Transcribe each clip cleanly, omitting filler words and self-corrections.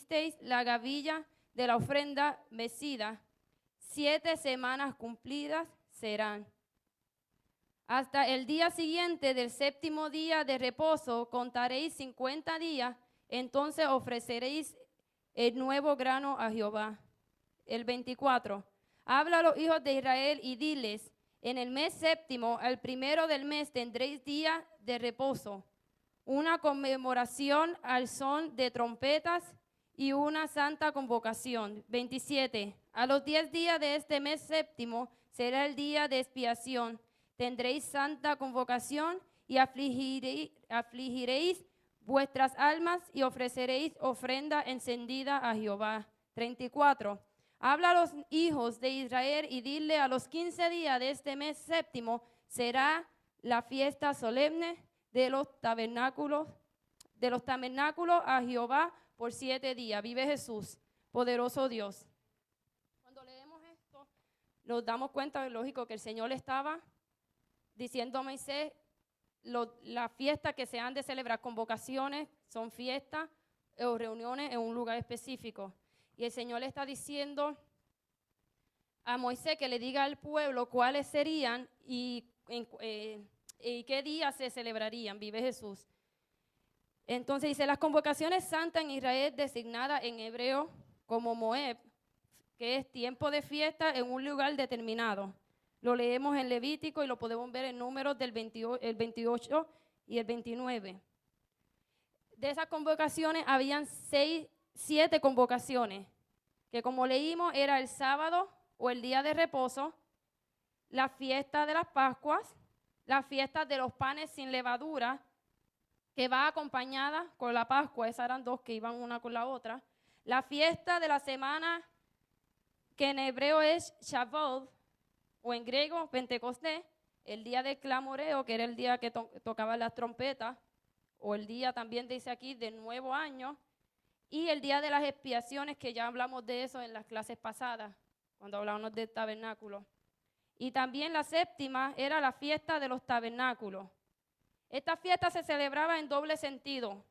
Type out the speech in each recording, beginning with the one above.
trajeristeis la gavilla de la ofrenda mecida, 7 semanas cumplidas serán. Hasta el día siguiente del 7º día de reposo contaréis 50 días, entonces ofreceréis el nuevo grano a Jehová. El 24. Habla a los hijos de Israel y diles: en el mes 7º, al 1 del mes, tendréis día de reposo, una conmemoración al son de trompetas y una santa convocación. 27. A los 10 días de este mes 7º será el día de expiación. Tendréis santa convocación y afligiréis vuestras almas y ofreceréis ofrenda encendida a Jehová. 34. Habla a los hijos de Israel y dile: a los 15 días de este mes 7º será la fiesta solemne de los tabernáculos a Jehová por 7 días. Vive Jesús, poderoso Dios. Cuando leemos esto, nos damos cuenta, lógico, que el Señor estaba diciendo a Moisés: las fiestas que se han de celebrar, convocaciones, son fiestas o reuniones en un lugar específico. Y el Señor le está diciendo a Moisés que le diga al pueblo cuáles serían y qué días se celebrarían. Vive Jesús. Entonces dice: las convocaciones santas en Israel, designadas en hebreo como Moed, que es tiempo de fiesta en un lugar determinado. Lo leemos en Levítico y lo podemos ver en Números del 28 y el 29. De esas convocaciones habían 7 convocaciones, que como leímos era el sábado o el día de reposo, la fiesta de las Pascuas, la fiesta de los panes sin levadura, que va acompañada con la Pascua. Esas eran 2 que iban una con la otra. La fiesta de la semana, que en hebreo es Shavuot, o en griego Pentecostés, el día del clamoreo, que era el día que tocaban las trompetas, o el día también dice aquí del nuevo año, y el día de las expiaciones, que ya hablamos de eso en las clases pasadas, cuando hablábamos del tabernáculo. Y también la 7ª era la fiesta de los tabernáculos. Esta fiesta se celebraba en doble sentido,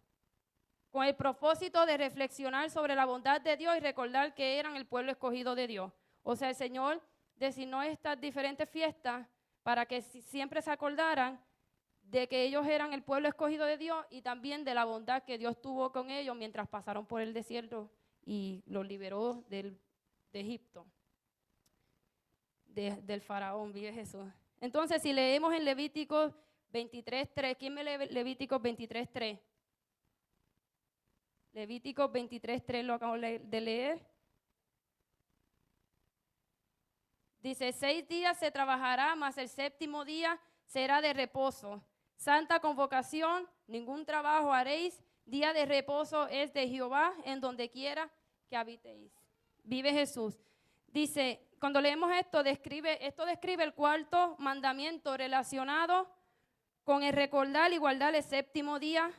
con el propósito de reflexionar sobre la bondad de Dios y recordar que eran el pueblo escogido de Dios. O sea, el Señor designó estas diferentes fiestas para que siempre se acordaran de que ellos eran el pueblo escogido de Dios y también de la bondad que Dios tuvo con ellos mientras pasaron por el desierto y los liberó de Egipto, del faraón. Vive Jesús. Entonces, si leemos en Levítico 23:3, ¿quién me lee Levítico 23:3? Levítico 23:3 lo acabo de leer. Dice: 6 días se trabajará, mas el 7º día será de reposo. Santa convocación, ningún trabajo haréis. Día de reposo es de Jehová en donde quiera que habitéis. Vive Jesús. Dice, cuando leemos esto describe el 4º mandamiento relacionado con el recordar y guardar el 7º día,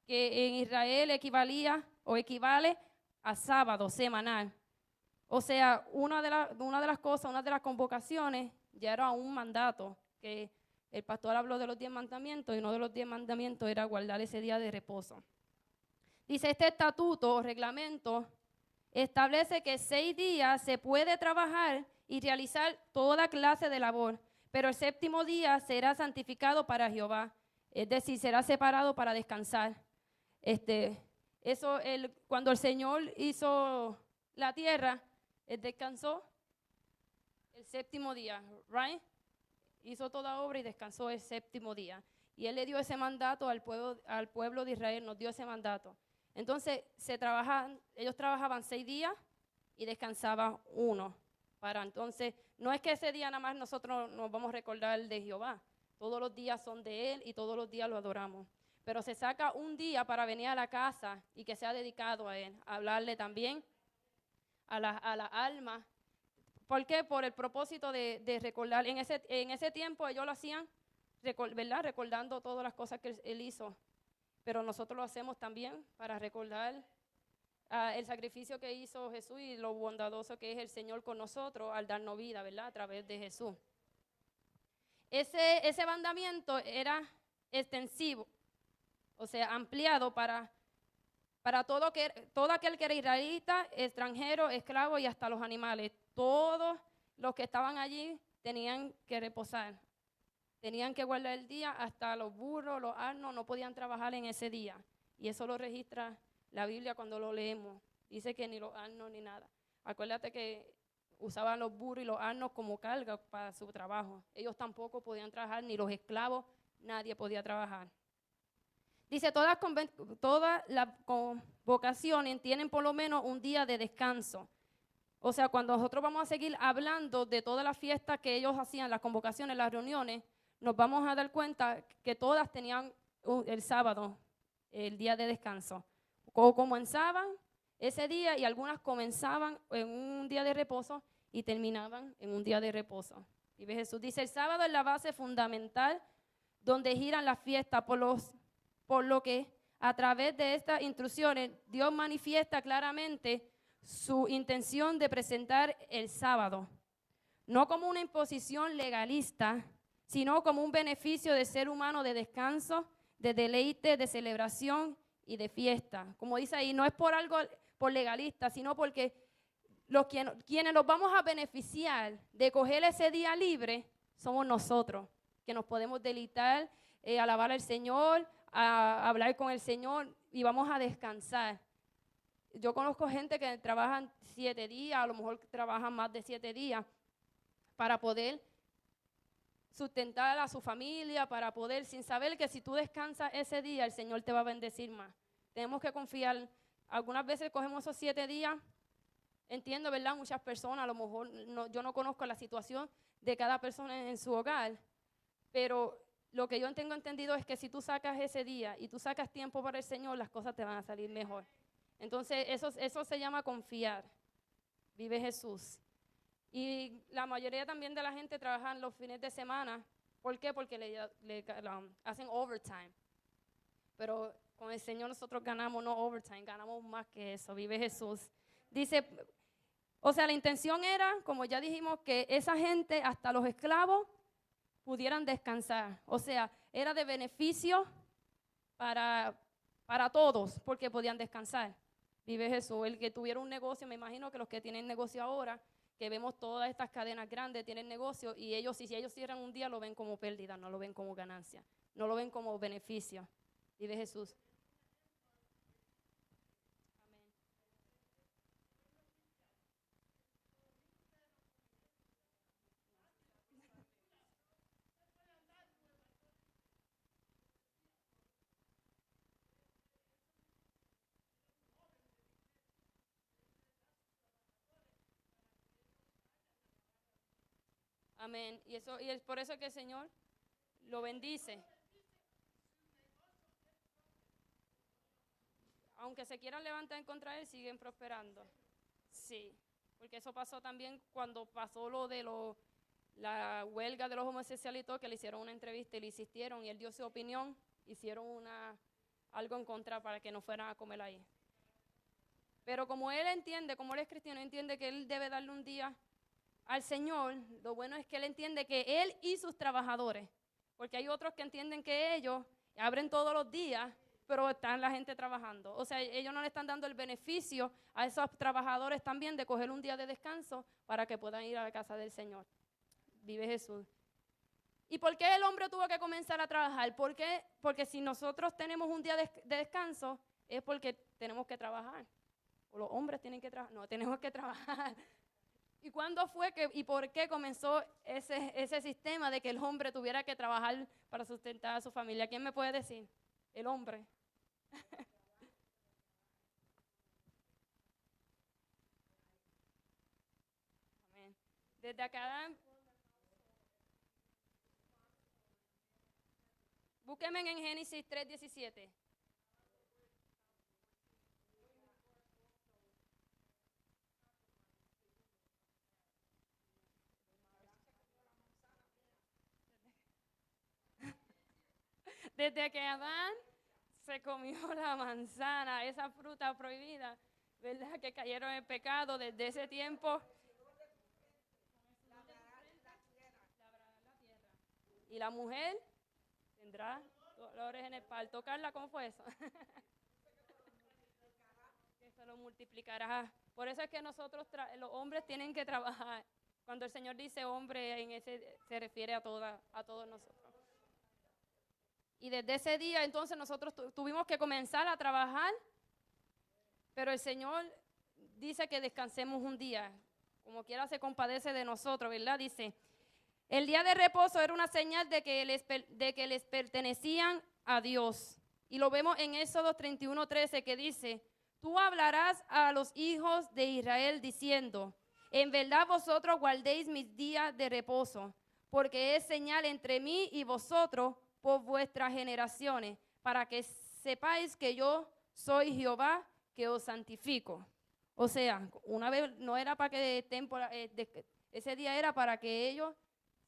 que en Israel equivale a sábado semanal. O sea, una de las convocaciones ya era un mandato, que el pastor habló de los 10 mandamientos y uno de los 10 mandamientos era guardar ese día de reposo. Dice, este estatuto o reglamento establece que 6 días se puede trabajar y realizar toda clase de labor, pero el 7º día será santificado para Jehová, es decir, será separado para descansar. Cuando el Señor hizo la tierra, Él descansó el 7º día, right? Hizo toda obra y descansó el 7º día. Y Él le dio ese mandato al pueblo de Israel, nos dio ese mandato. Entonces, ellos trabajaban 6 días y descansaban 1. Entonces, no es que ese día nada más nosotros nos vamos a recordar de Jehová. Todos los días son de Él y todos los días lo adoramos. Pero se saca un día para venir a la casa y que sea dedicado a Él, a hablarle también a la alma. ¿Por qué? Por el propósito de recordar. En ese tiempo ellos lo hacían, ¿verdad? Recordando todas las cosas que Él hizo. Pero nosotros lo hacemos también para recordar el sacrificio que hizo Jesús y lo bondadoso que es el Señor con nosotros al darnos vida, ¿verdad? A través de Jesús. Ese mandamiento era extensivo, o sea, ampliado para para todo aquel que era israelita, extranjero, esclavo y hasta los animales. Todos los que estaban allí tenían que reposar. Tenían que guardar el día, hasta los burros, los asnos no podían trabajar en ese día. Y eso lo registra la Biblia cuando lo leemos. Dice que ni los asnos ni nada. Acuérdate que usaban los burros y los asnos como carga para su trabajo. Ellos tampoco podían trabajar, ni los esclavos, nadie podía trabajar. Dice, todas las convocaciones tienen por lo menos un día de descanso. O sea, cuando nosotros vamos a seguir hablando de todas las fiestas que ellos hacían, las convocaciones, las reuniones, nos vamos a dar cuenta que todas tenían el sábado, el día de descanso. O comenzaban ese día y algunas comenzaban en un día de reposo y terminaban en un día de reposo. Y Jesús dice, el sábado es la base fundamental donde giran las fiestas, por lo que a través de estas instrucciones Dios manifiesta claramente su intención de presentar el sábado, no como una imposición legalista, sino como un beneficio del ser humano de descanso, de deleite, de celebración y de fiesta. Como dice ahí, no es por algo por legalista, sino porque quienes nos vamos a beneficiar de coger ese día libre somos nosotros, que nos podemos deleitar, alabar al Señor, a hablar con el Señor y vamos a descansar. Yo conozco gente que trabajan 7 días, a lo mejor trabajan más de 7 días para poder sustentar a su familia, para poder, sin saber que si tú descansas ese día, el Señor te va a bendecir más. Tenemos que confiar. Algunas veces cogemos esos 7 días, entiendo, ¿verdad? Muchas personas, a lo mejor yo no conozco la situación de cada persona en su hogar, pero lo que yo tengo entendido es que si tú sacas ese día y tú sacas tiempo para el Señor, las cosas te van a salir mejor. Entonces, eso se llama confiar. Vive Jesús. Y la mayoría también de la gente trabaja los fines de semana. ¿Por qué? Porque le hacen overtime. Pero con el Señor nosotros ganamos no overtime, ganamos más que eso. Vive Jesús. Dice, o sea, la intención era, como ya dijimos, que esa gente, hasta los esclavos, pudieran descansar. O sea, era de beneficio para todos, porque podían descansar. Vive Jesús. El que tuviera un negocio, me imagino que los que tienen negocio ahora, que vemos todas estas cadenas grandes, tienen negocio, y ellos, si ellos cierran un día, lo ven como pérdida, no lo ven como ganancia, no lo ven como beneficio. Vive Jesús. Amén. Y es por eso que el Señor lo bendice. Aunque se quieran levantar en contra de él, siguen prosperando. Sí, porque eso pasó también cuando pasó lo de la huelga de los homosexuales y todo, que le hicieron una entrevista y le insistieron y él dio su opinión, hicieron algo en contra para que no fueran a comer ahí. Pero como él entiende, como él es cristiano, entiende que él debe darle un día al Señor, lo bueno es que él entiende que él y sus trabajadores, porque hay otros que entienden que ellos abren todos los días, pero están la gente trabajando. O sea, ellos no le están dando el beneficio a esos trabajadores también de coger un día de descanso para que puedan ir a la casa del Señor. Vive Jesús. ¿Y por qué el hombre tuvo que comenzar a trabajar? ¿Por qué? Porque si nosotros tenemos un día de descanso, es porque tenemos que trabajar. O los hombres tienen que trabajar. No, tenemos que trabajar. ¿Y cuándo fue y por qué comenzó ese sistema de que el hombre tuviera que trabajar para sustentar a su familia? ¿Quién me puede decir? El hombre. Amén. Desde acá, búsquenme en Génesis 3:17. Desde que Adán se comió la manzana, esa fruta prohibida, ¿verdad? Que cayeron en pecado desde ese tiempo. Y la mujer tendrá dolores en el parto. Carla, ¿cómo fue eso? me multiplicarás. Por eso es que nosotros, los hombres, tienen que trabajar. Cuando el Señor dice hombre, se refiere a todos nosotros. Y desde ese día, entonces, nosotros tuvimos que comenzar a trabajar, pero el Señor dice que descansemos un día. Como quiera se compadece de nosotros, ¿verdad? Dice, el día de reposo era una señal de que les pertenecían a Dios. Y lo vemos en Éxodo 31:13, que dice, tú hablarás a los hijos de Israel diciendo, en verdad vosotros guardéis mis días de reposo, porque es señal entre mí y vosotros por vuestras generaciones, para que sepáis que yo soy Jehová, que os santifico. O sea, una vez no era para que ese día era para que ellos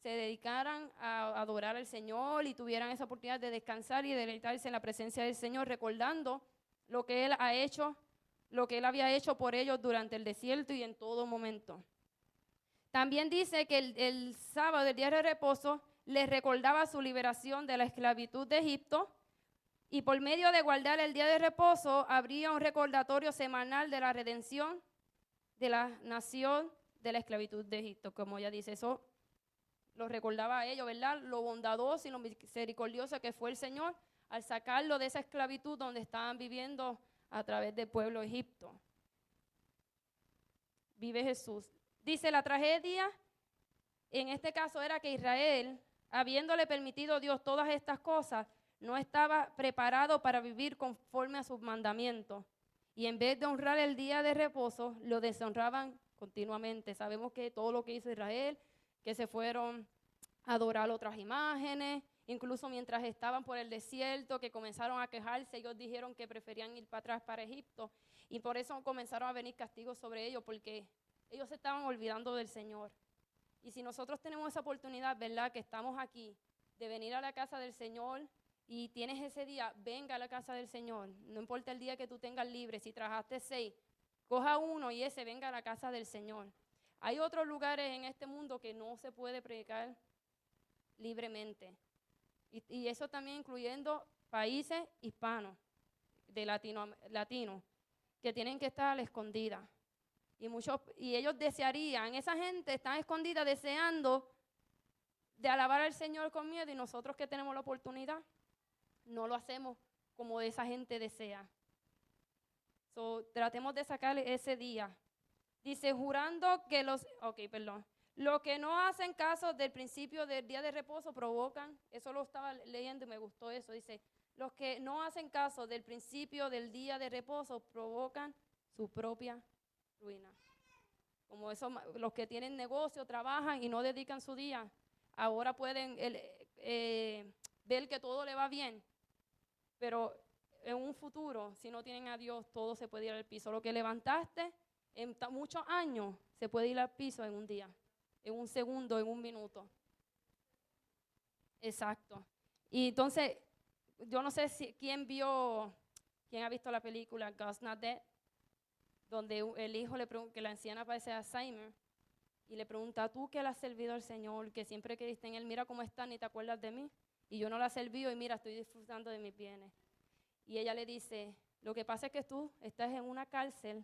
se dedicaran a adorar al Señor y tuvieran esa oportunidad de descansar y deleitarse en la presencia del Señor, recordando lo que Él ha hecho, lo que Él había hecho por ellos durante el desierto y en todo momento. También dice que el sábado, el día de reposo, les recordaba su liberación de la esclavitud de Egipto, y por medio de guardar el día de reposo habría un recordatorio semanal de la redención de la nación de la esclavitud de Egipto. Como ya dice, eso lo recordaba a ellos, ¿verdad? Lo bondadoso y lo misericordioso que fue el Señor al sacarlo de esa esclavitud donde estaban viviendo a través del pueblo de Egipto. Vive Jesús. Dice, la tragedia en este caso era que Israel, habiéndole permitido Dios todas estas cosas, no estaba preparado para vivir conforme a sus mandamientos. Y en vez de honrar el día de reposo, lo deshonraban continuamente. Sabemos que todo lo que hizo Israel, que se fueron a adorar otras imágenes, incluso mientras estaban por el desierto, que comenzaron a quejarse, ellos dijeron que preferían ir para atrás para Egipto. Y por eso comenzaron a venir castigos sobre ellos, porque ellos se estaban olvidando del Señor. Y si nosotros tenemos esa oportunidad, ¿verdad?, que estamos aquí, de venir a la casa del Señor, y tienes ese día, venga a la casa del Señor. No importa el día que tú tengas libre, si trabajaste 6, coja uno y ese venga a la casa del Señor. Hay otros lugares en este mundo que no se puede predicar libremente. Y eso también incluyendo países hispanos, de latinos, que tienen que estar a la escondida. Y ellos desearían, esa gente está escondida deseando de alabar al Señor con miedo, y nosotros que tenemos la oportunidad, no lo hacemos como esa gente desea. Tratemos de sacarle ese día. Dice, jurando que lo que no hacen caso del principio del día de reposo provocan, eso lo estaba leyendo y me gustó eso, dice, los que no hacen caso del principio del día de reposo provocan su propia ruina. Como eso, los que tienen negocio, trabajan y no dedican su día, ahora pueden ver que todo le va bien, pero en un futuro, si no tienen a Dios, todo se puede ir al piso. Lo que levantaste en muchos años se puede ir al piso en un día, en un segundo, en un minuto. Exacto. Y entonces, yo no sé quién ha visto la película God's Not Dead, donde el hijo le pregunta, que la anciana parece Alzheimer, y le pregunta, tú que le has servido al Señor, que siempre creíste en Él, mira cómo estás, ni te acuerdas de mí, y yo no la he servido, y mira, estoy disfrutando de mis bienes. Y ella le dice, lo que pasa es que tú estás en una cárcel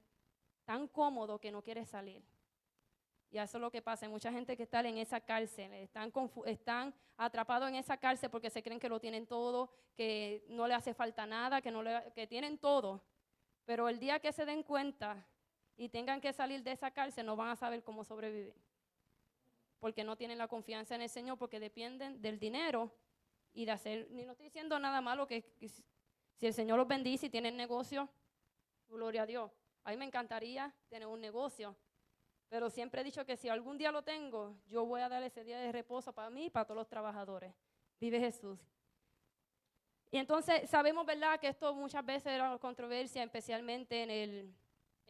tan cómodo que no quieres salir. Y eso es lo que pasa, hay mucha gente que está en esa cárcel, están atrapados en esa cárcel porque se creen que lo tienen todo, que no le hace falta nada, que tienen todo. Pero el día que se den cuenta y tengan que salir de esa cárcel, no van a saber cómo sobrevivir. Porque no tienen la confianza en el Señor, porque dependen del dinero y de hacer, ni no estoy diciendo nada malo, que si el Señor los bendice y tienen negocio, gloria a Dios. A mí me encantaría tener un negocio, pero siempre he dicho que si algún día lo tengo, yo voy a dar ese día de reposo para mí y para todos los trabajadores. Vive Jesús. Y entonces sabemos, ¿verdad?, que esto muchas veces era controversia, especialmente en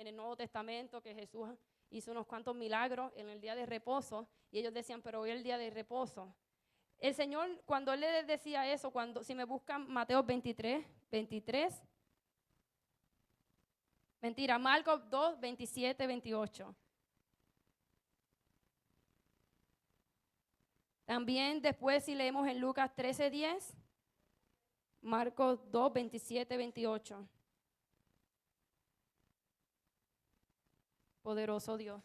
el Nuevo Testamento, que Jesús hizo unos cuantos milagros en el día de reposo, y ellos decían, pero hoy es el día de reposo. El Señor, cuando Él les decía eso, si me buscan Mateo 23, Marcos 2, 27, 28. También después si leemos en Lucas 13, 10, Marcos 2, 27, 28. Poderoso Dios.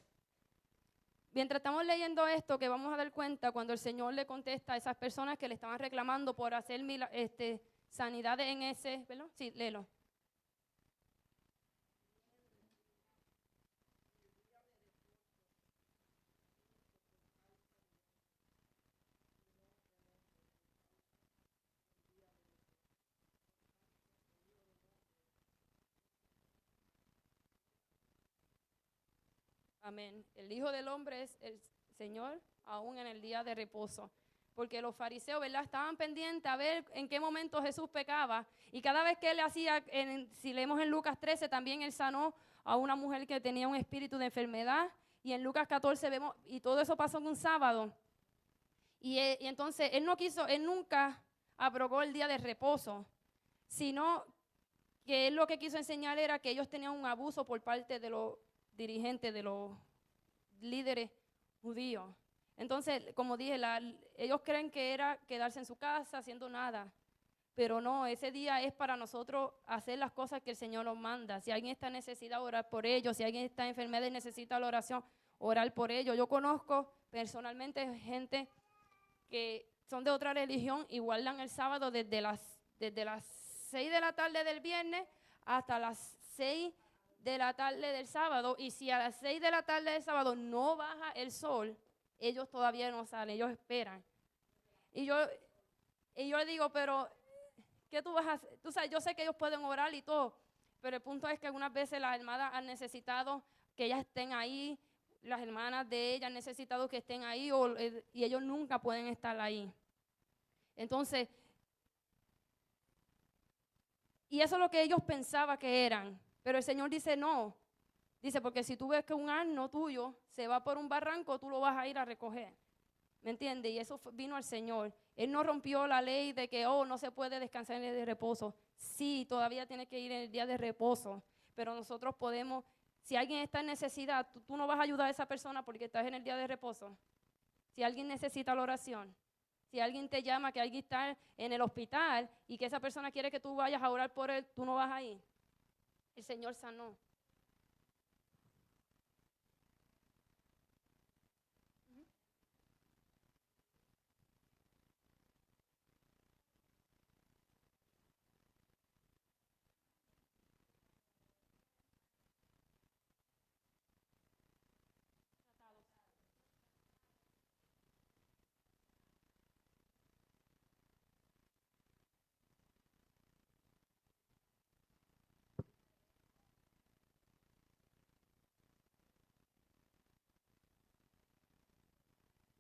Mientras estamos leyendo esto, que vamos a dar cuenta cuando el Señor le contesta a esas personas que le estaban reclamando por hacer sanidades en ese, ¿verdad? Sí, léelo. Amén. El Hijo del Hombre es el Señor aún en el día de reposo. Porque los fariseos, ¿verdad? Estaban pendientes a ver en qué momento Jesús pecaba. Y cada vez que él hacía, si leemos en Lucas 13, también él sanó a una mujer que tenía un espíritu de enfermedad. Y en Lucas 14 vemos, y todo eso pasó en un sábado. Y entonces él nunca abrogó el día de reposo, sino que él lo que quiso enseñar era que ellos tenían un abuso por parte de los dirigentes, de los líderes judíos. Entonces, como dije, ellos creen que era quedarse en su casa haciendo nada, pero no, ese día es para nosotros hacer las cosas que el Señor nos manda. Si alguien está en necesidad, orar por ellos. Si alguien está en enfermedad y necesita la oración, orar por ellos. Yo conozco personalmente gente que son de otra religión y guardan el sábado desde las 6 de la tarde del viernes hasta las 6 de la tarde del sábado. Y si a las 6 de la tarde del sábado no baja el sol, ellos todavía no salen, ellos esperan. Y yo le digo, pero ¿qué tú vas a hacer? Tú sabes, yo sé que ellos pueden orar y todo, pero el punto es que algunas veces las hermanas han necesitado que ellas estén ahí, las hermanas de ellas han necesitado que estén ahí y ellos nunca pueden estar ahí. Entonces, y eso es lo que ellos pensaban que eran, pero el Señor dice no. Dice, porque si tú ves que un asno tuyo se va por un barranco, tú lo vas a ir a recoger. ¿Me entiendes? Y eso vino al Señor. Él no rompió la ley de que, no se puede descansar en el día de reposo. Sí, todavía tiene que ir en el día de reposo. Pero nosotros podemos, si alguien está en necesidad, tú no vas a ayudar a esa persona porque estás en el día de reposo. Si alguien necesita la oración, si alguien te llama, que alguien está en el hospital y que esa persona quiere que tú vayas a orar por él, tú no vas a ir. El Señor sanó.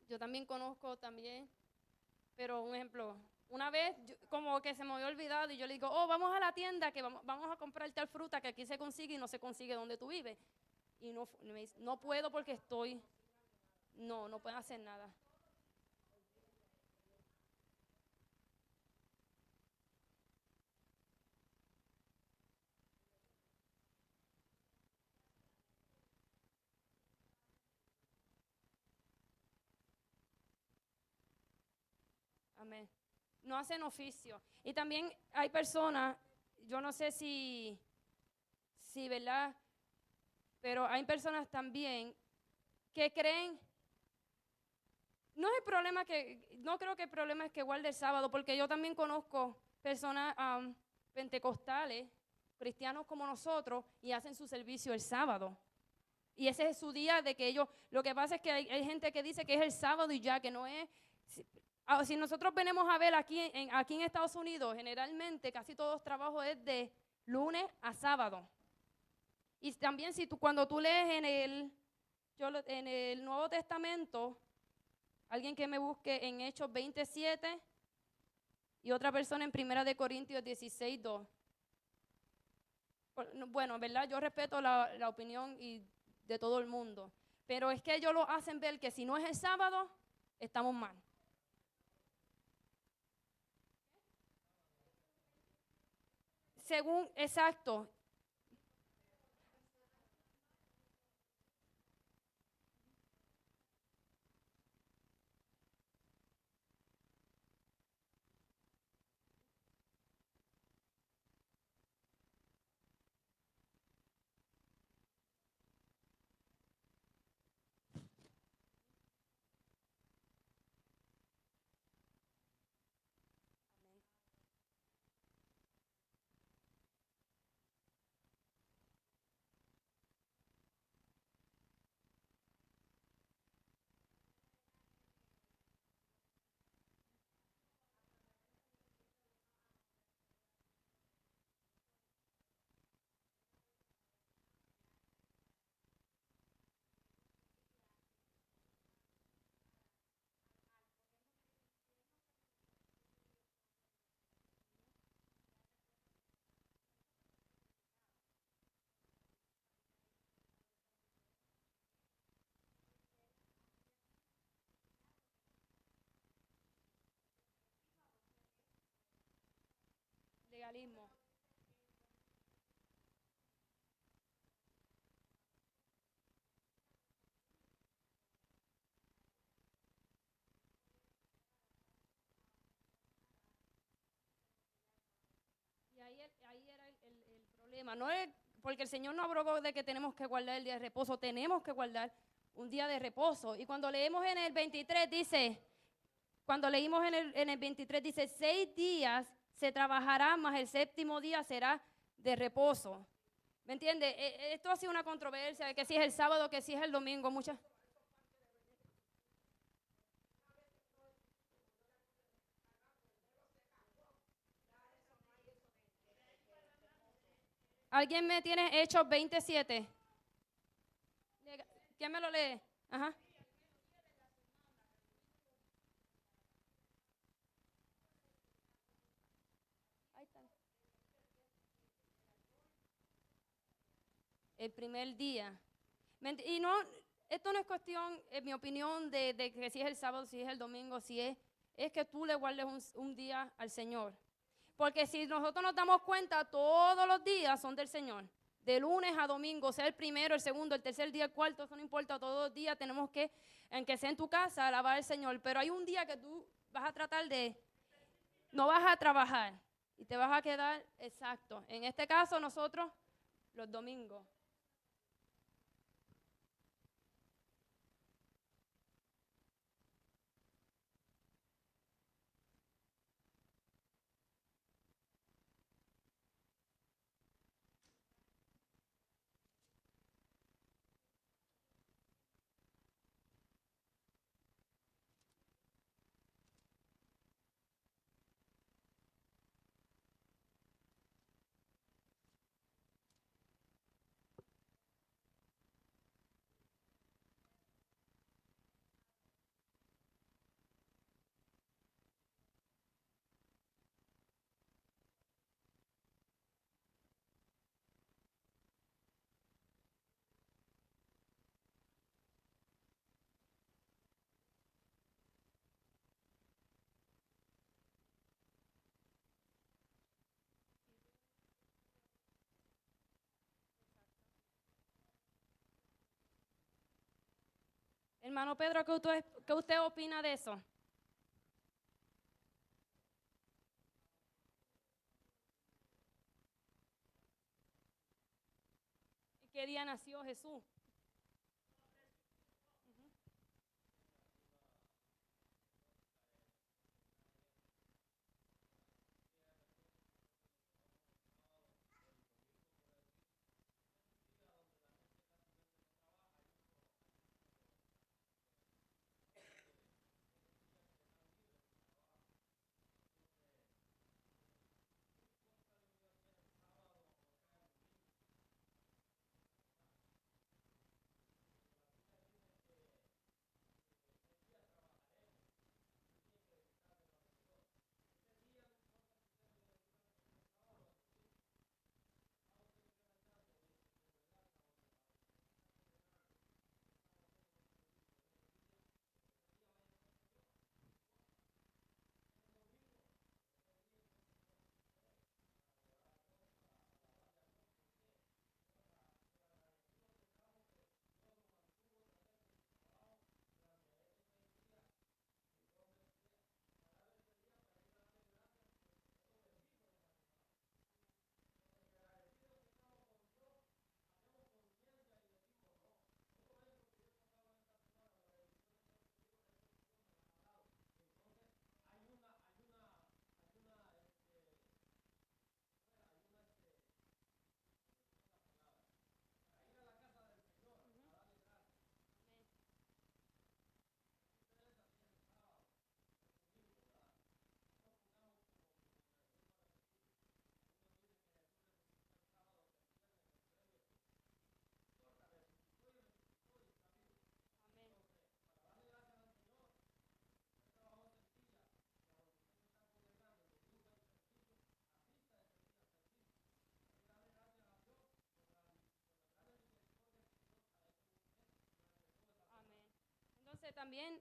Yo también conozco también, pero un ejemplo, una vez como que se me había olvidado y yo le digo, vamos a la tienda que vamos a comprar tal fruta que aquí se consigue y no se consigue donde tú vives. Y me dice, no puedo porque no puedo hacer nada. Amén. No hacen oficio. Y también hay personas, yo no sé si, ¿verdad? Pero hay personas también que creen, no creo que el problema es que guarde el sábado, porque yo también conozco personas pentecostales, cristianos como nosotros, y hacen su servicio el sábado. Y ese es su día de que ellos, lo que pasa es que hay gente que dice que es el sábado y ya, que no es. Si nosotros venimos a ver aquí en Estados Unidos, generalmente casi todos los trabajos es de lunes a sábado. Y también cuando tú lees en el Nuevo Testamento, alguien que me busque en Hechos 27 y otra persona en 1 Corintios 16:2. Bueno, ¿verdad? Yo respeto la opinión de todo el mundo, pero es que ellos lo hacen ver que si no es el sábado, estamos mal. Exacto. Legalismo. Y ahí era el problema. No es porque el Señor no abrogó de que tenemos que guardar el día de reposo, tenemos que guardar un día de reposo. Y cuando leemos en el 23 dice, cuando leímos en el 23 dice, 6 días se trabajará, más el séptimo día será de reposo. ¿Me entiende? Esto ha sido una controversia de que si es el sábado, que si es el domingo, muchas. ¿Alguien me tiene Hechos 27? ¿Quién me lo lee? Ajá. Ahí está. El primer día. Y no, esto no es cuestión, en mi opinión, de que si es el sábado, si es el domingo, si es que tú le guardes un día al Señor. Porque si nosotros nos damos cuenta, todos los días son del Señor. De lunes a domingo, sea el primero, el segundo, el tercer día, el cuarto, eso no importa, todos los días tenemos que, en que sea en tu casa, alabar al Señor. Pero hay un día que tú vas a tratar no vas a trabajar y te vas a quedar exacto. En este caso, nosotros, los domingos. Hermano Pedro, qué usted opina de eso? ¿Qué día nació Jesús? Amén. Entonces también,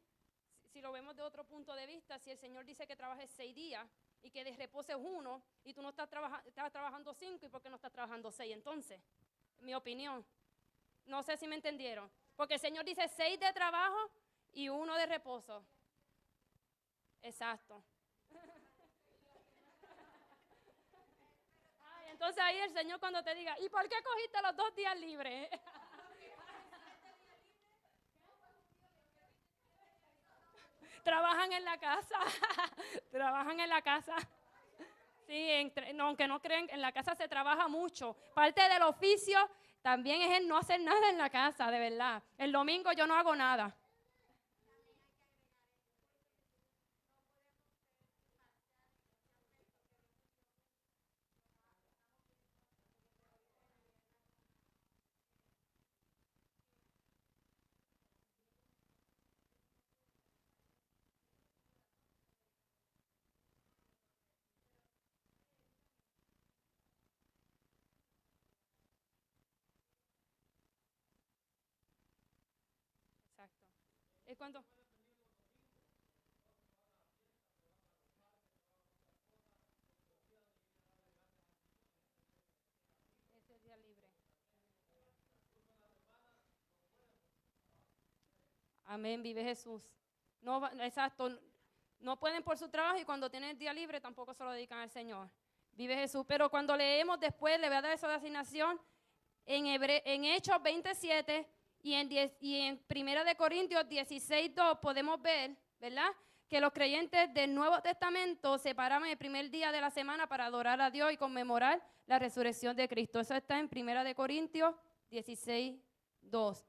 si lo vemos de otro punto de vista, si el Señor dice que trabajes 6 días y que de reposo es 1 y tú no estás trabajando 5 y por qué no estás trabajando 6 entonces, mi opinión. No sé si me entendieron, porque el Señor dice 6 de trabajo y 1 de reposo. Exacto. Ay, entonces ahí el Señor cuando te diga, ¿y por qué cogiste los 2 días libres? Trabajan en la casa, trabajan en la casa. Sí, no, aunque no creen, en la casa se trabaja mucho. Parte del oficio también es el no hacer nada en la casa, de verdad. El domingo yo no hago nada. Exacto. Es cuando ese día libre. Amén, vive Jesús. No, exacto. No pueden por su trabajo y cuando tienen el día libre tampoco se lo dedican al Señor. Vive Jesús. Pero cuando leemos después, le voy a dar esa asignación en Hechos 27 y en Primera de Corintios 16:2 podemos ver, ¿verdad? Que los creyentes del Nuevo Testamento se paraban el primer día de la semana para adorar a Dios y conmemorar la resurrección de Cristo. Eso está en Primera de Corintios 16:2.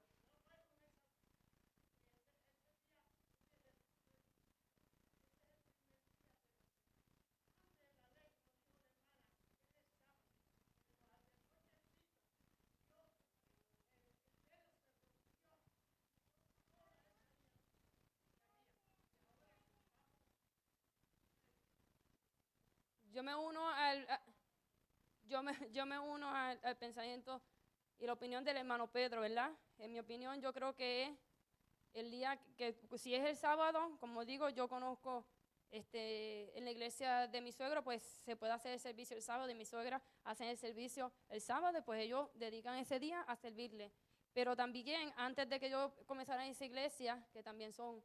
Yo me uno yo me uno al pensamiento y la opinión del hermano Pedro, ¿verdad? En mi opinión, yo creo que es el día si es el sábado, como digo, yo conozco en la iglesia de mi suegro, pues se puede hacer el servicio el sábado, y mi suegra hacen el servicio el sábado, pues ellos dedican ese día a servirle. Pero también, antes de que yo comenzara en esa iglesia, que también son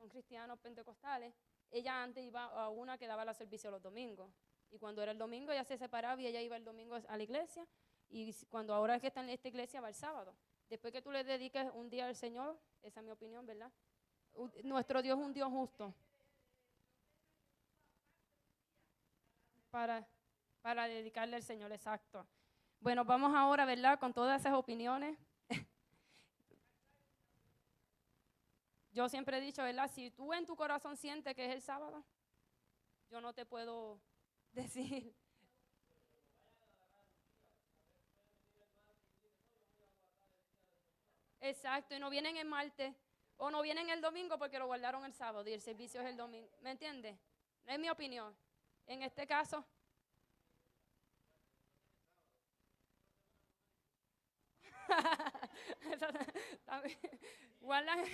cristianos pentecostales, ella antes iba a una que daba el servicio los domingos. Y cuando era el domingo, ella se separaba y ella iba el domingo a la iglesia. Y cuando ahora es que está en esta iglesia, va el sábado. Después que tú le dediques un día al Señor, esa es mi opinión, ¿verdad? Nuestro Dios es un Dios justo para, para dedicarle al Señor, exacto. Bueno, vamos ahora, ¿verdad? Con todas esas opiniones. Yo siempre he dicho, ¿verdad? Si tú en tu corazón sientes que es el sábado, yo no te puedo decir. Exacto, y no vienen el martes o no vienen el domingo porque lo guardaron el sábado y el servicio es el domingo. ¿Me entiendes? Es mi opinión. En este caso, también, guardan.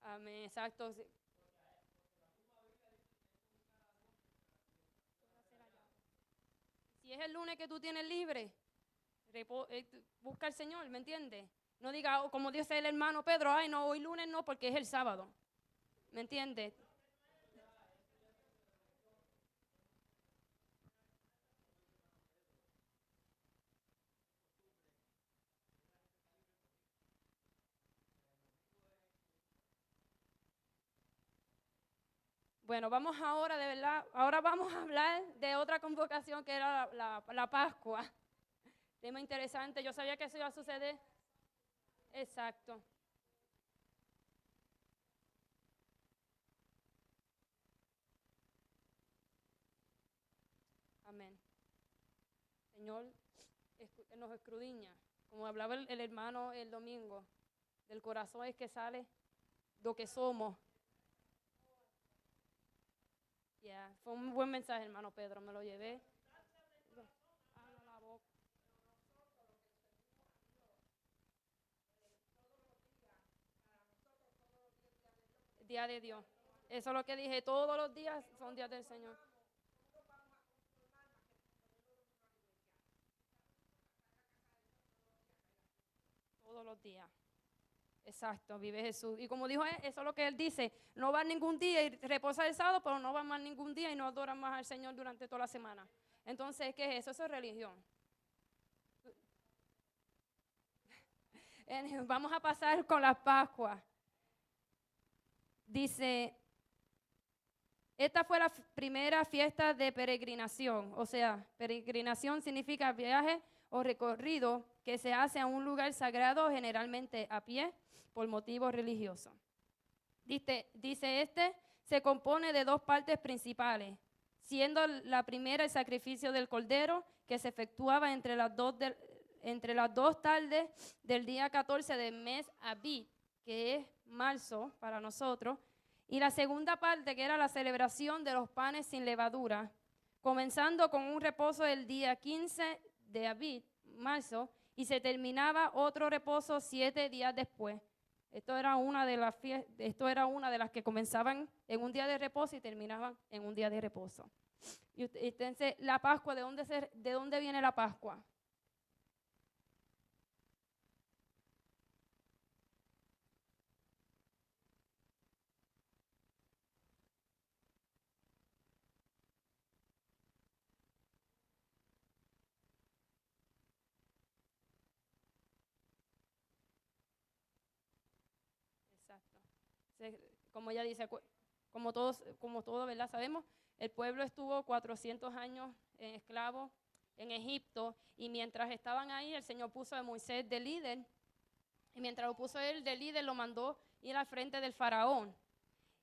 Amén, exacto. Sí. Si es el lunes que tú tienes libre, busca al Señor, ¿me entiendes? No diga, como dice el hermano Pedro, ay, no, hoy lunes no, porque es el sábado. ¿Me entiendes? Bueno, vamos ahora, de verdad, ahora vamos a hablar de otra convocación que era la Pascua. Tema interesante, yo sabía que eso iba a suceder. Exacto. Amén. Señor, nos escudriña. Como hablaba el hermano el domingo, del corazón es que sale lo que somos. Yeah. Fue un buen mensaje, hermano Pedro, me lo llevé. Habla la boca. Día de Dios. Eso es lo que dije, todos los días son días del Señor. Todos los días. Exacto, vive Jesús. Y como dijo él, eso es lo que él dice, no va ningún día y reposa el sábado, pero no va más ningún día y no adora más al Señor durante toda la semana. Entonces, ¿qué es eso? Eso es religión. Vamos a pasar con la Pascua. Dice, esta fue la primera fiesta de peregrinación, o sea, peregrinación significa viaje o recorrido que se hace a un lugar sagrado, generalmente a pie, por motivos religiosos. Dice se compone de dos partes principales, siendo la primera el sacrificio del cordero, que se efectuaba entre las dos tardes del día 14 del mes Abib, que es marzo para nosotros, y la segunda parte, que era la celebración de los panes sin levadura, comenzando con un reposo el día 15 de Abib, marzo, y se terminaba otro reposo 7 días después. Esto era una de las que comenzaban en un día de reposo y terminaban en un día de reposo. Y entonces, la Pascua, ¿de dónde viene la Pascua? Exacto. Como ella dice, como todos, ¿verdad? Sabemos, el pueblo estuvo 400 años en esclavo en Egipto, y mientras estaban ahí, el Señor puso a Moisés de líder, y mientras lo puso él de líder, lo mandó ir al frente del faraón.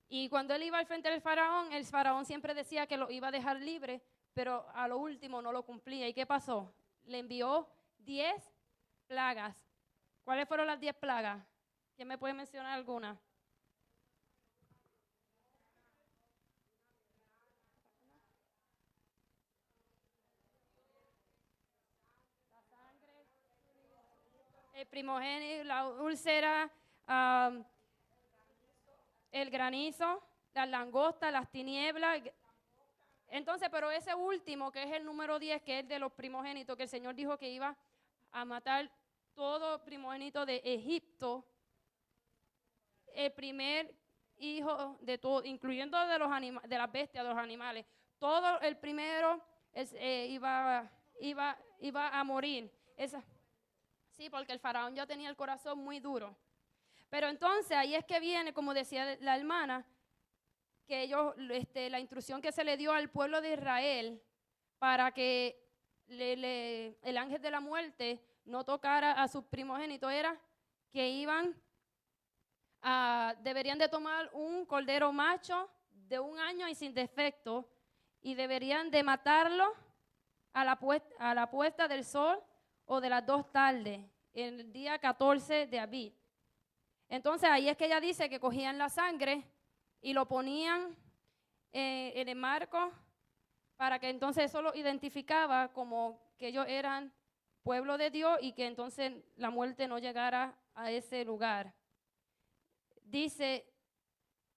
Y cuando él iba al frente del faraón, el faraón siempre decía que lo iba a dejar libre, pero a lo último no lo cumplía. ¿Y qué pasó? Le envió 10 plagas. ¿Cuáles fueron las 10 plagas? ¿Quién me puede mencionar alguna? El primogénito, la úlcera, el granizo, las langostas, las tinieblas. Entonces, pero ese último, que es el número 10, que es de los primogénitos, que el Señor dijo que iba a matar todo primogénito de Egipto, el primer hijo de todo, incluyendo de las bestias, de los animales, todo el primero iba a morir. Sí, porque el faraón ya tenía el corazón muy duro. Pero entonces ahí es que viene, como decía la hermana, que ellos, la instrucción que se le dio al pueblo de Israel para que el ángel de la muerte no tocara a sus primogénitos era que deberían de tomar un cordero macho de 1 año y sin defecto, y deberían de matarlo a la puesta del sol o de las 2 tardes, el día 14 de Abib. Entonces ahí es que ella dice que cogían la sangre y lo ponían en el marco, para que entonces eso lo identificaba como que ellos eran pueblo de Dios y que entonces la muerte no llegara a ese lugar. Dice,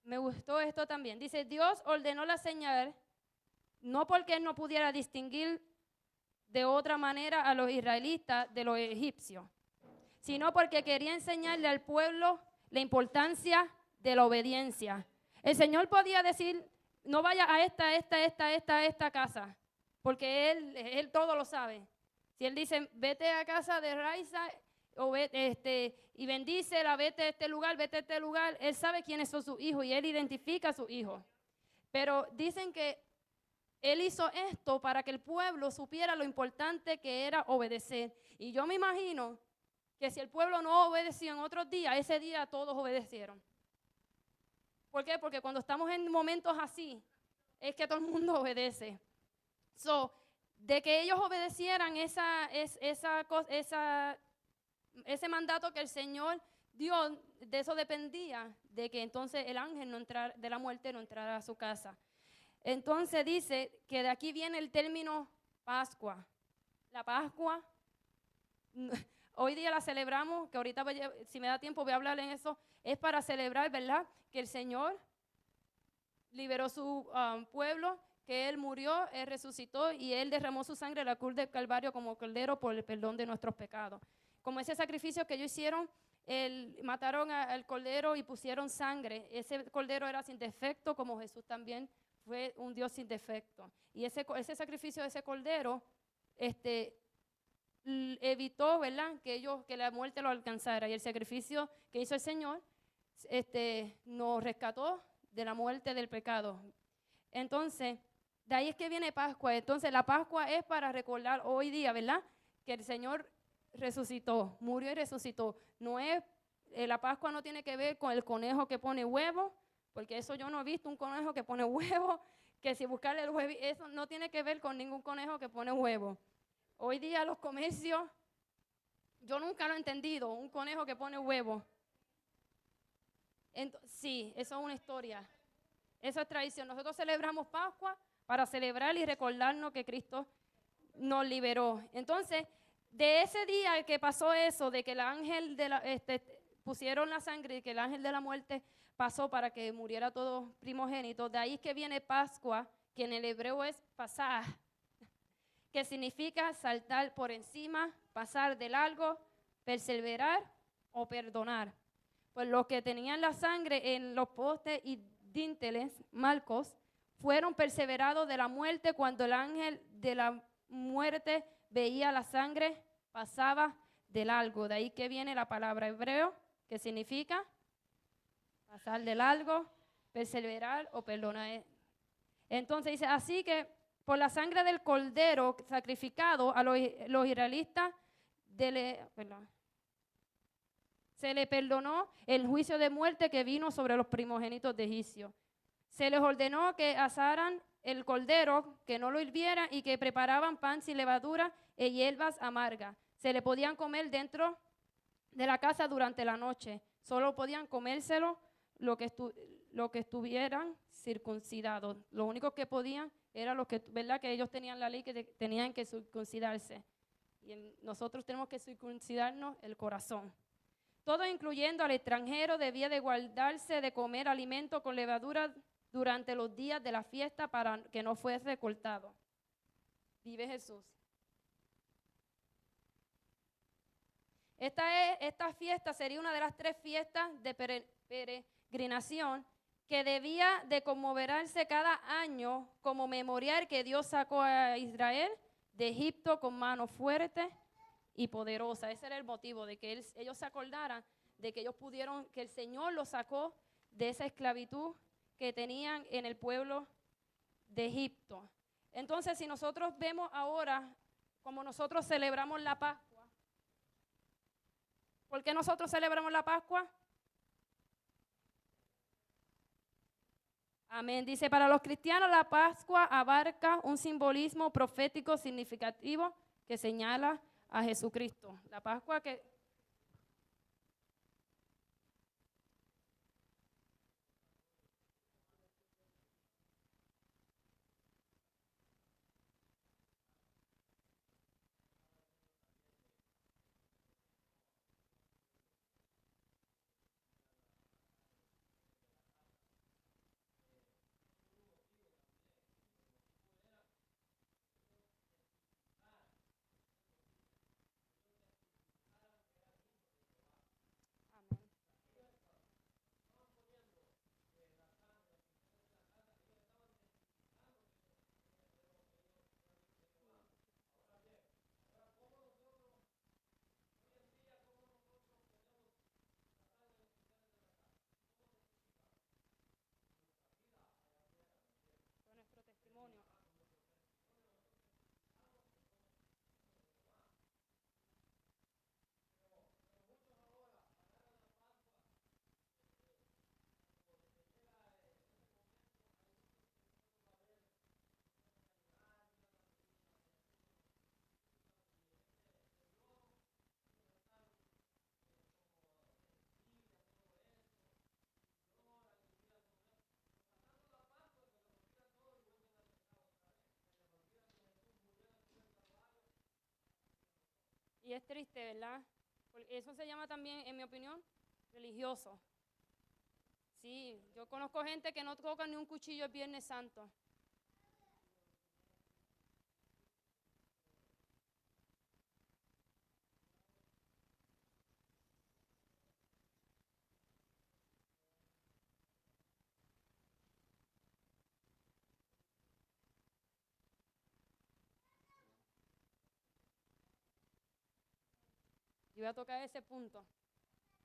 me gustó esto también, dice, Dios ordenó la señal no porque él no pudiera distinguir de otra manera a los israelitas de los egipcios, sino porque quería enseñarle al pueblo la importancia de la obediencia. El Señor podía decir, no vaya a esta casa, porque Él todo lo sabe. Si Él dice, vete a casa de Raiza y bendícela, vete a este lugar, Él sabe quiénes son sus hijos y Él identifica a sus hijos. Pero dicen que Él hizo esto para que el pueblo supiera lo importante que era obedecer. Y yo me imagino que si el pueblo no obedeció en otros días, ese día todos obedecieron. ¿Por qué? Porque cuando estamos en momentos así, es que todo el mundo obedece. De que ellos obedecieran ese mandato que el Señor dio, de eso dependía, de que entonces el ángel de la muerte no entrara a su casa. Entonces dice que de aquí viene el término Pascua. La Pascua, Hoy día la celebramos, que ahorita si me da tiempo voy a hablar en eso, es para celebrar, ¿verdad? Que el Señor liberó su pueblo, que Él murió, Él resucitó y Él derramó su sangre en la cruz del Calvario como cordero por el perdón de nuestros pecados. Como ese sacrificio que ellos hicieron, mataron al cordero y pusieron sangre. Ese cordero era sin defecto, como Jesús también fue un Dios sin defecto. Y ese sacrificio de ese cordero evitó, ¿verdad?, que la muerte lo alcanzara. Y el sacrificio que hizo el Señor nos rescató de la muerte del pecado. Entonces, de ahí es que viene Pascua. Entonces, la Pascua es para recordar hoy día, ¿verdad?, que el Señor resucitó, murió y resucitó. No es, la Pascua no tiene que ver con el conejo que pone huevo, porque eso yo no he visto un conejo que pone huevo, que si buscarle el huevo, eso no tiene que ver con ningún conejo que pone huevo. Hoy día los comercios, yo nunca lo he entendido, un conejo que pone huevo. Sí, eso es una historia. Eso es tradición. Nosotros celebramos Pascua para celebrar y recordarnos que Cristo nos liberó. Entonces, de ese día que pasó eso, de que el ángel pusieron la sangre y que el ángel de la muerte pasó para que muriera todo primogénito, de ahí es que viene Pascua, que en el hebreo es pasaj, que significa saltar por encima, pasar de largo, perseverar o perdonar. Pues los que tenían la sangre en los postes y dinteles, marcos, fueron perseverados de la muerte cuando el ángel de la muerte veía la sangre, pasaba de largo. De ahí que viene la palabra hebreo, que significa pasar de largo, perseverar o perdonar. Entonces dice, así que por la sangre del cordero sacrificado a los israelitas, se le perdonó el juicio de muerte que vino sobre los primogénitos de Egipto. Se les ordenó que asaran el cordero, que no lo hirvieran y que preparaban pan sin levadura y hierbas amargas. Se le podían comer dentro de la casa durante la noche. Solo podían comérselo lo que estuvieran circuncidados. Lo único que podían era los que, ¿verdad?, que ellos tenían la ley que tenían que circuncidarse. Y nosotros tenemos que circuncidarnos el corazón. Todo, incluyendo al extranjero, debía de guardarse de comer alimento con levadura durante los días de la fiesta para que no fuese cortado. Vive Jesús. Esta fiesta sería una de las 3 fiestas de peregrinación que debía de conmemorarse cada año como memorial que Dios sacó a Israel de Egipto con mano fuerte y poderosa. Ese era el motivo de que ellos se acordaran de que ellos pudieron, que el Señor los sacó de esa esclavitud que tenían en el pueblo de Egipto. Entonces, si nosotros vemos ahora como nosotros celebramos la Pascua, ¿por qué nosotros celebramos la Pascua? Amén. Dice, para los cristianos la Pascua abarca un simbolismo profético significativo que señala a Jesucristo. La Pascua que... Amén. Fue nuestro testimonio. Y es triste, ¿verdad?, Porque eso se llama también, en mi opinión, religioso. Sí, yo conozco gente que no toca ni un cuchillo el Viernes Santo. Yo voy a tocar ese punto.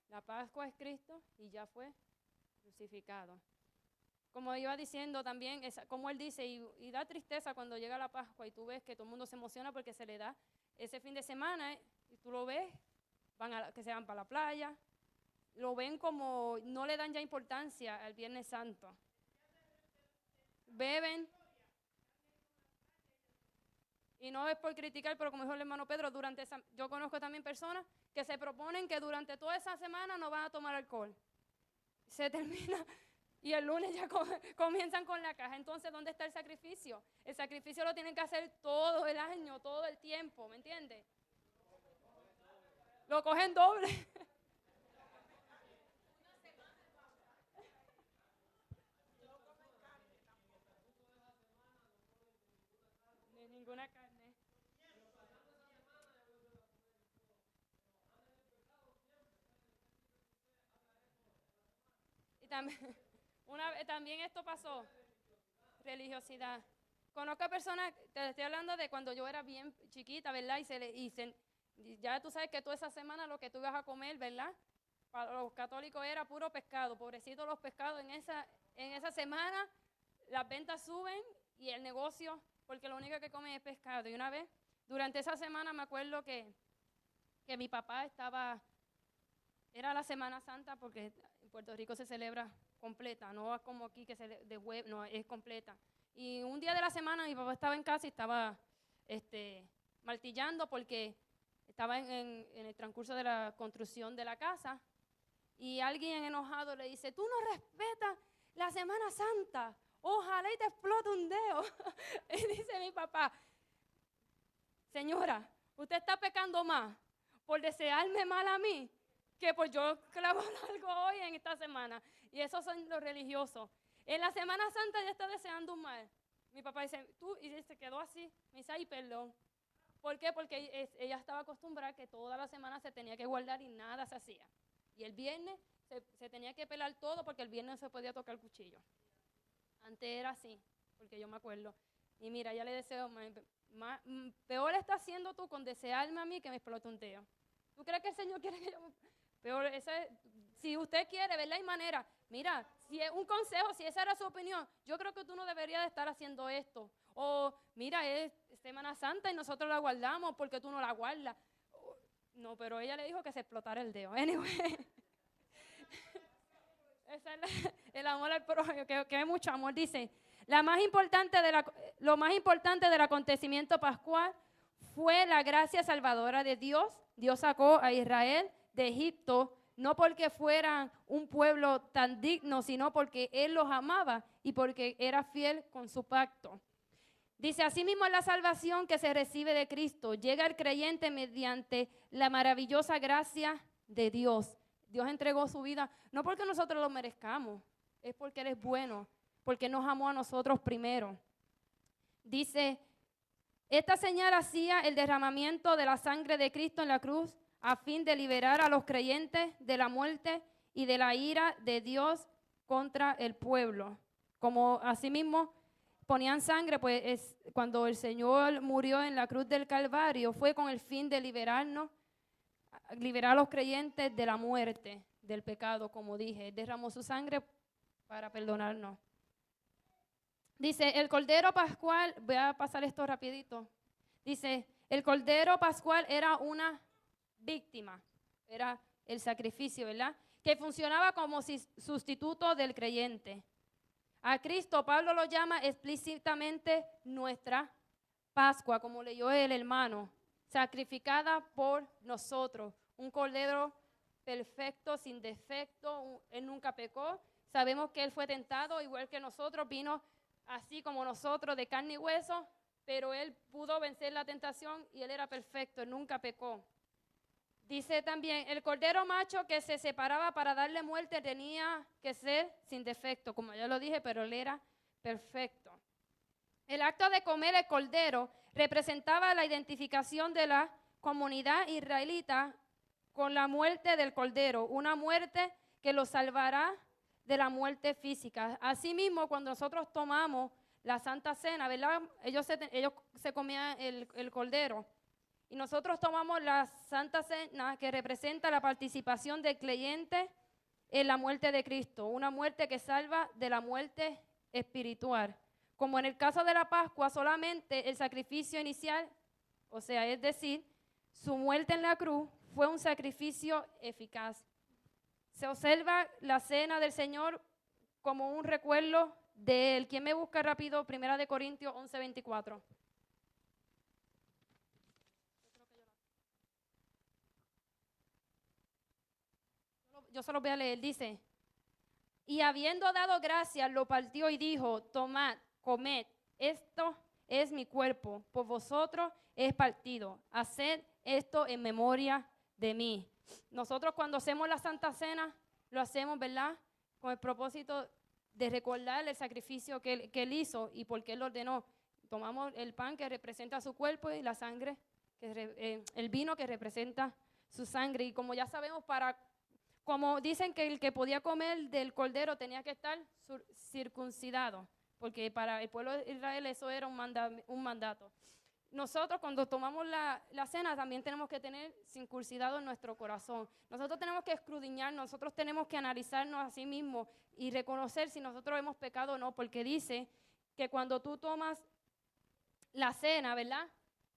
La Pascua es Cristo y ya fue crucificado. Como iba diciendo también, como él dice, y da tristeza cuando llega la Pascua y tú ves que todo el mundo se emociona porque se le da ese fin de semana, y tú lo ves, que se van para la playa, lo ven como, no le dan ya importancia al Viernes Santo. Beben, y no es por criticar, pero como dijo el hermano Pedro, yo conozco también personas que se proponen que durante toda esa semana no van a tomar alcohol. Se termina y el lunes ya comienzan con la caja. Entonces, ¿dónde está el sacrificio? El sacrificio lo tienen que hacer todo el año, todo el tiempo, ¿me entiendes? Lo cogen doble. De ninguna carne. Y también, también esto pasó, religiosidad. Conozco personas, te estoy hablando de cuando yo era bien chiquita, ¿verdad? Y ya tú sabes que toda esa semana lo que tú ibas a comer, ¿verdad? Para los católicos era puro pescado, pobrecitos los pescados. En esa semana las ventas suben y el negocio, porque lo único que comen es pescado. Y una vez, durante esa semana me acuerdo que mi papá era la Semana Santa, porque en Puerto Rico se celebra completa, no es como aquí que no, es completa. Y un día de la semana mi papá estaba en casa y estaba martillando porque estaba en el transcurso de la construcción de la casa, y alguien enojado le dice: tú no respetas la Semana Santa, ojalá y te explote un dedo. Y dice mi papá: señora, usted está pecando más por desearme mal a mí que por yo clavo algo hoy en esta semana. Y esos son los religiosos. En la Semana Santa ya está deseando un mal. Mi papá dice: y se quedó así. Me dice: ay, perdón. ¿Por qué? Porque ella estaba acostumbrada que toda la semana se tenía que guardar y nada se hacía. Y el viernes se tenía que pelar todo, porque el viernes no se podía tocar el cuchillo. Antes era así, porque yo me acuerdo. Y mira, ya le deseo, peor está haciendo tú con desearme a mí que me explote un dedo. ¿Tú crees que el Señor quiere que yo? Peor, si usted quiere, ¿verdad? Hay manera. Mira, si es un consejo, si esa era su opinión, yo creo que tú no deberías de estar haciendo esto. O mira, es Semana Santa y nosotros la guardamos porque tú no la guardas. No, pero ella le dijo que se explotara el dedo. Anyway. Ese es el amor al prójimo, que hay mucho amor. Dice: lo más importante del acontecimiento pascual fue la gracia salvadora de Dios. Dios sacó a Israel de Egipto, no porque fueran un pueblo tan digno, sino porque Él los amaba y porque era fiel con su pacto. Dice: asimismo es la salvación que se recibe de Cristo. Llega el creyente mediante la maravillosa gracia de Dios. Dios entregó su vida, no porque nosotros lo merezcamos, es porque Él es bueno, porque nos amó a nosotros primero. Dice: esta señal hacía el derramamiento de la sangre de Cristo en la cruz a fin de liberar a los creyentes de la muerte y de la ira de Dios contra el pueblo. Como asimismo ponían sangre, pues cuando el Señor murió en la cruz del Calvario, fue con el fin de liberar a los creyentes de la muerte, del pecado, como dije. Él derramó su sangre para perdonarnos. Dice: el Cordero Pascual, voy a pasar esto rapidito. Dice: el Cordero Pascual era una víctima, era el sacrificio, ¿verdad? Que funcionaba como sustituto del creyente. A Cristo Pablo lo llama explícitamente nuestra Pascua, como leyó el hermano, sacrificada por nosotros. Un cordero perfecto, sin defecto, Él nunca pecó. Sabemos que Él fue tentado igual que nosotros, vino así como nosotros, de carne y hueso, pero Él pudo vencer la tentación y Él era perfecto, Él nunca pecó. Dice también, el cordero macho que se separaba para darle muerte tenía que ser sin defecto, como ya lo dije, pero él era perfecto. El acto de comer el cordero representaba la identificación de la comunidad israelita con la muerte del cordero, una muerte que los salvará de la muerte física. Asimismo, cuando nosotros tomamos la Santa Cena, ¿verdad? Ellos se comían el cordero. Y nosotros tomamos la Santa Cena, que representa la participación del creyente en la muerte de Cristo, una muerte que salva de la muerte espiritual. Como en el caso de la Pascua, solamente el sacrificio inicial, o sea, es decir, su muerte en la cruz, fue un sacrificio eficaz. Se observa la cena del Señor como un recuerdo de él. ¿Quién me busca rápido? 1 Corintios 11:24. Yo solo voy a leer, dice, y habiendo dado gracias, lo partió y dijo, tomad, comed, esto es mi cuerpo, por vosotros es partido, haced esto en memoria de mí. Nosotros cuando hacemos la Santa Cena, lo hacemos, ¿verdad? Con el propósito de recordar el sacrificio que él hizo y porque él lo ordenó. Tomamos el pan que representa su cuerpo y la sangre, el vino que representa su sangre. Y como ya sabemos, como dicen que el que podía comer del cordero tenía que estar circuncidado, porque para el pueblo de Israel eso era un mandato. Nosotros cuando tomamos la cena también tenemos que tener circuncidado en nuestro corazón. Nosotros tenemos que escudriñar, nosotros tenemos que analizarnos a sí mismos y reconocer si nosotros hemos pecado o no, porque dice que cuando tú tomas la cena, ¿verdad?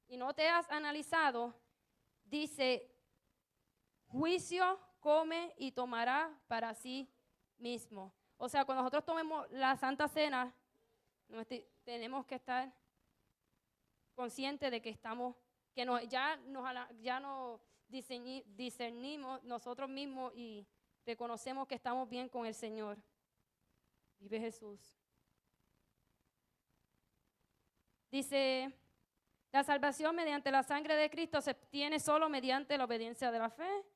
Y no te has analizado, dice, juicio come y tomará para sí mismo. O sea, cuando nosotros tomemos la Santa Cena, tenemos que estar conscientes de que ya nos discernimos nosotros mismos y reconocemos que estamos bien con el Señor. Vive Jesús. Dice, la salvación mediante la sangre de Cristo se obtiene solo mediante la obediencia de la fe.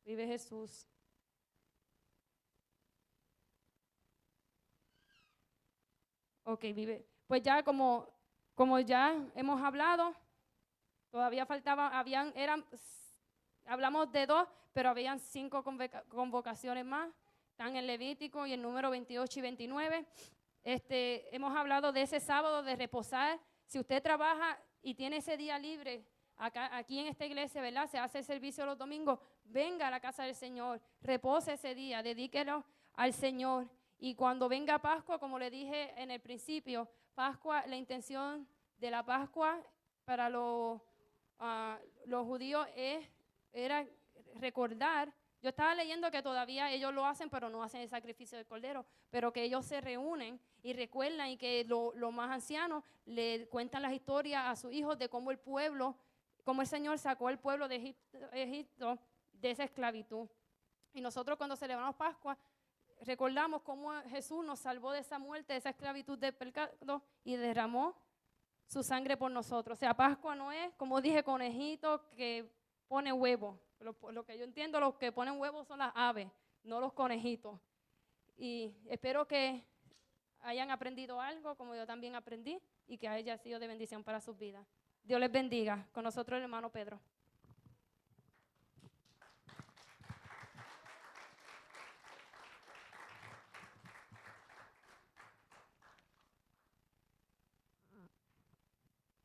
Vive Jesús. Ok, vive. Pues ya como ya hemos hablado, todavía faltaba, hablamos de 2, pero habían 5 convocaciones más. Están en Levítico y en número 28 y 29. Hemos hablado de ese sábado de reposar. Si usted trabaja y tiene ese día libre, aquí en esta iglesia, ¿verdad? Se hace el servicio los domingos, venga a la casa del Señor, repose ese día, dedíquelo al Señor. Y cuando venga Pascua, como le dije en el principio, Pascua, la intención de la Pascua para los judíos era recordar. Yo estaba leyendo que todavía ellos lo hacen, pero no hacen el sacrificio del cordero, pero que ellos se reúnen y recuerdan y que los más ancianos le cuentan las historias a sus hijos de cómo el Señor sacó al pueblo de Egipto de esa esclavitud. Y nosotros cuando celebramos Pascua, recordamos cómo Jesús nos salvó de esa muerte, de esa esclavitud del pecado y derramó su sangre por nosotros. O sea, Pascua no es, como dije, conejito que pone huevo. Lo que yo entiendo, los que ponen huevos son las aves, no los conejitos. Y espero que hayan aprendido algo, como yo también aprendí, y que haya sido de bendición para sus vidas. Dios les bendiga. Con nosotros el hermano Pedro.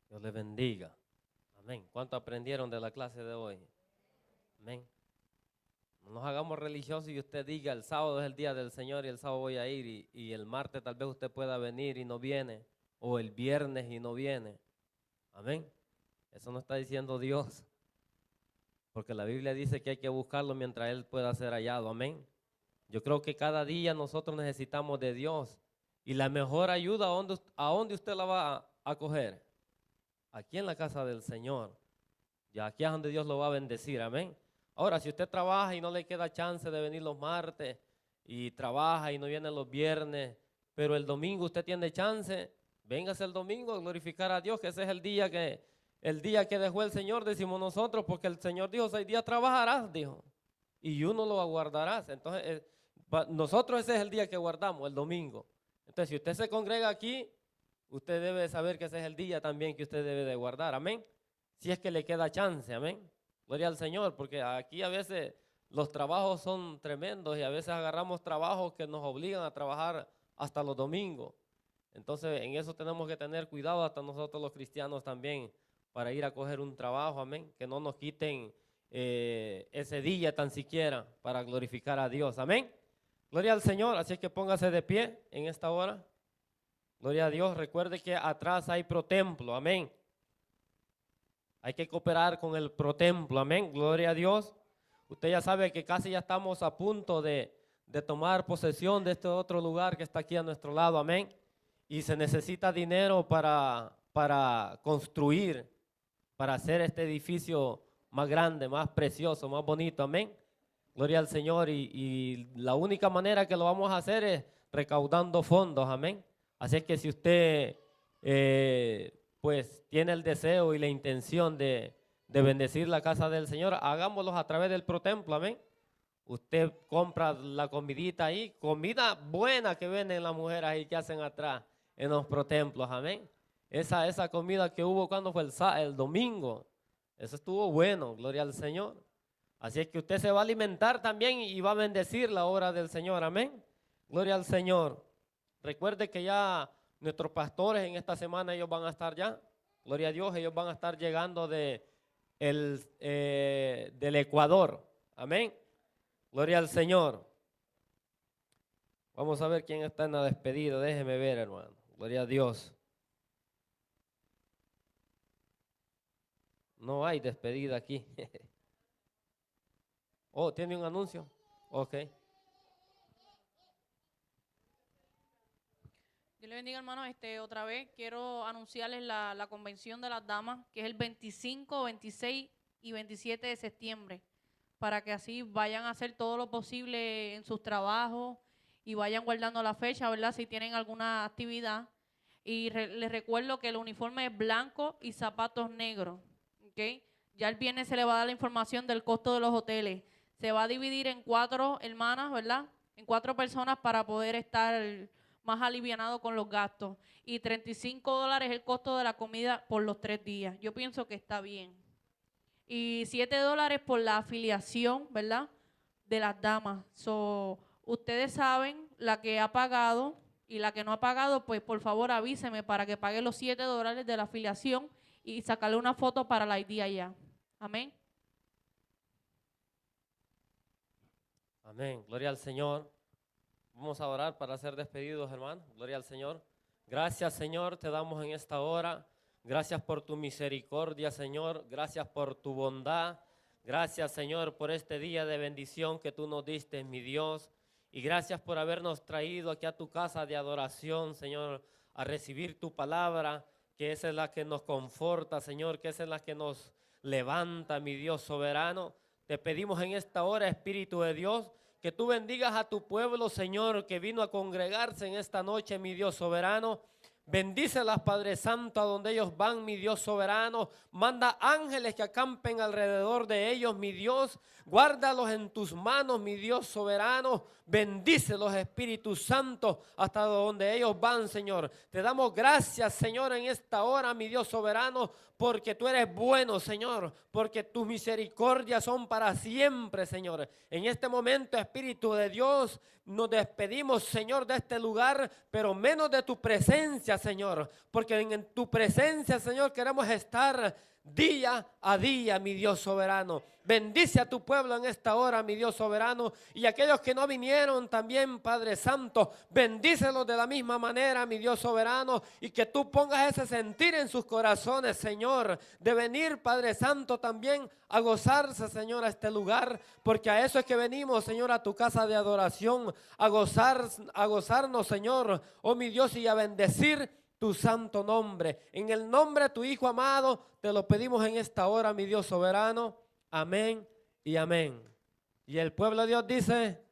Dios les bendiga. Amén. ¿Cuánto aprendieron de la clase de hoy? Amén. No nos hagamos religiosos y usted diga, el sábado es el día del Señor y el sábado voy a ir y el martes tal vez usted pueda venir y no viene, o el viernes y no viene. Amén. Eso no está diciendo Dios, porque la Biblia dice que hay que buscarlo mientras Él pueda ser hallado. Amén. Yo creo que cada día nosotros necesitamos de Dios y la mejor ayuda, ¿a dónde usted la va a coger? Aquí en la casa del Señor. Ya aquí es donde Dios lo va a bendecir, amén. Ahora, si usted trabaja y no le queda chance de venir los martes, y trabaja y no viene los viernes, pero el domingo usted tiene chance, Véngase el domingo a glorificar a Dios, que ese es el día que dejó el Señor, decimos nosotros, porque el Señor dijo, 6 días trabajarás, dijo, y uno lo aguardarás. Entonces, nosotros ese es el día que guardamos, el domingo. Entonces, si usted se congrega aquí, usted debe saber que ese es el día también que usted debe de guardar, amén. Si es que le queda chance, amén. Gloria al Señor, porque aquí a veces los trabajos son tremendos y a veces agarramos trabajos que nos obligan a trabajar hasta los domingos. Entonces, en eso tenemos que tener cuidado hasta nosotros los cristianos también para ir a coger un trabajo, amén. Que no nos quiten ese día tan siquiera para glorificar a Dios, amén. Gloria al Señor, así es que póngase de pie en esta hora. Gloria a Dios, recuerde que atrás hay protemplo, amén. Hay que cooperar con el protemplo, amén, gloria a Dios. Usted ya sabe que casi ya estamos a punto de tomar posesión de este otro lugar que está aquí a nuestro lado, amén. Y se necesita dinero para construir, para hacer este edificio más grande, más precioso, más bonito, amén. Gloria al Señor, y la única manera que lo vamos a hacer es recaudando fondos, amén. Así es que si usted pues tiene el deseo y la intención de bendecir la casa del Señor, hagámoslo a través del protemplo, amén. Usted compra la comidita ahí, comida buena que venden las mujeres ahí que hacen atrás en los protemplos, amén. Esa comida que hubo cuando fue el domingo, eso estuvo bueno, gloria al Señor. Así es que usted se va a alimentar también y va a bendecir la obra del Señor, amén. Gloria al Señor. Recuerde que ya nuestros pastores en esta semana ellos van a estar ya, gloria a Dios, ellos van a estar llegando del Ecuador, amén. Gloria al Señor. Vamos a ver quién está en la despedida, déjeme ver, hermano. Gloria a Dios. No hay despedida aquí. Oh, ¿tiene un anuncio? Ok. Dios le bendiga, hermano. Otra vez quiero anunciarles la convención de las damas, que es el 25, 26 y 27 de septiembre, para que así vayan a hacer todo lo posible en sus trabajos y vayan guardando la fecha, ¿verdad? Si tienen alguna actividad. Y les recuerdo que el uniforme es blanco y zapatos negros, ¿ok? Ya el viernes se le va a dar la información del costo de los hoteles. Se va a dividir en 4 hermanas, ¿verdad? En 4 personas para poder estar más alivianado con los gastos. Y $35 el costo de la comida por los 3 días. Yo pienso que está bien. Y $7 por la afiliación, ¿verdad? De las damas. Ustedes saben, la que ha pagado y la que no ha pagado, pues por favor avíseme para que pague los $7 de la afiliación y sacarle una foto para la ID allá. Amén. Amén, gloria al Señor. Vamos a orar para ser despedidos, hermano. Gloria al Señor. Gracias, Señor, te damos en esta hora. Gracias por tu misericordia, Señor. Gracias por tu bondad. Gracias, Señor, por este día de bendición que tú nos diste, mi Dios. Y gracias por habernos traído aquí a tu casa de adoración, Señor, a recibir tu palabra, que esa es la que nos conforta, Señor, que esa es la que nos levanta, mi Dios soberano. Te pedimos en esta hora, Espíritu de Dios, que tú bendigas a tu pueblo, Señor, que vino a congregarse en esta noche, mi Dios soberano. Bendícelas, Padre Santo, a donde ellos van, mi Dios soberano. Manda ángeles que acampen alrededor de ellos, mi Dios. Guárdalos en tus manos, mi Dios soberano. Bendícelos, Espíritu Santo, hasta donde ellos van, Señor. Te damos gracias, Señor, en esta hora, mi Dios soberano, porque tú eres bueno, Señor, porque tus misericordias son para siempre, Señor. En este momento, Espíritu de Dios, nos despedimos, Señor, de este lugar, pero menos de tu presencia, Señor, porque en tu presencia, Señor, queremos estar día a día, mi Dios soberano. Bendice a tu pueblo en esta hora, mi Dios soberano, y aquellos que no vinieron también, Padre Santo, bendícelos de la misma manera, mi Dios soberano, y que tú pongas ese sentir en sus corazones, Señor, de venir, Padre Santo, también a gozarse, Señor, a este lugar, porque a eso es que venimos, Señor, a tu casa de adoración, a gozarnos, Señor, oh mi Dios, y a bendecir tu santo nombre. En el nombre de tu Hijo amado, te lo pedimos en esta hora, mi Dios soberano. Amén y amén. Y el pueblo de Dios dice...